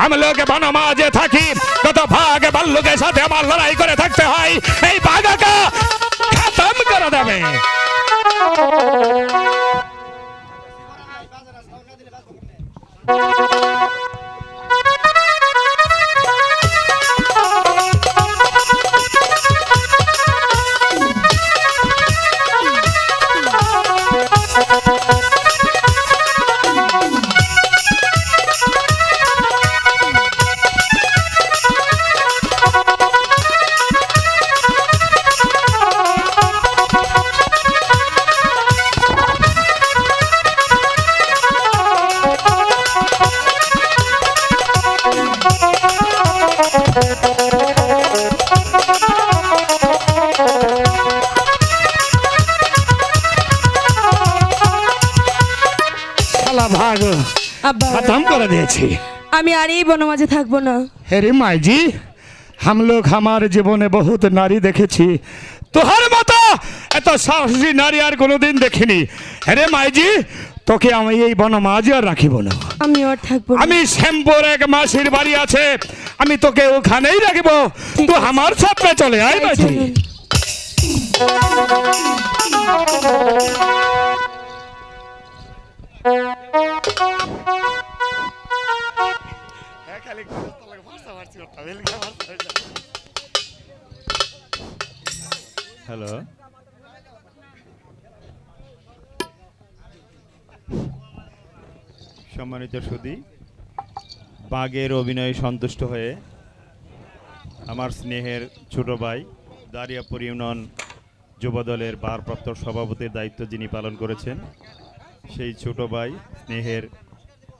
हम लोग बनमाजे থাকি কত ভাগ ভাল্লুকের সাথে আমার লড়াই করে থাকতে হয় এই ভাগকে খতম করে দেবে खत्म कर दिए बनमाजे थकबो ना। अरे माई जी हम लोग हमारे जीवन में बहुत नारी देखे तोहर मत एत साहसी नारी और कोनो दिन देखिनी। अरे माई जी তোকে আমি এই বনমাঝে আর রাখিব না। আমি আর থাকব না। আমি শ্যামপুর এক মাসির বাড়ি আছে আমি তোকে ওখানেই রাখব তুই আমার সাথে চলে আয় মাঝি। হ্যালো সম্মানিত সুধী বাঘের অভিনয়ে সন্তুষ্ট হয়ে আমার স্নেহের ছোট ভাই দারিয়াপুর ইউনিয়ন যুবদলের ভারপ্রাপ্ত সভাপতির দায়িত্ব যিনি পালন করেছেন সেই ছোট ভাই স্নেহের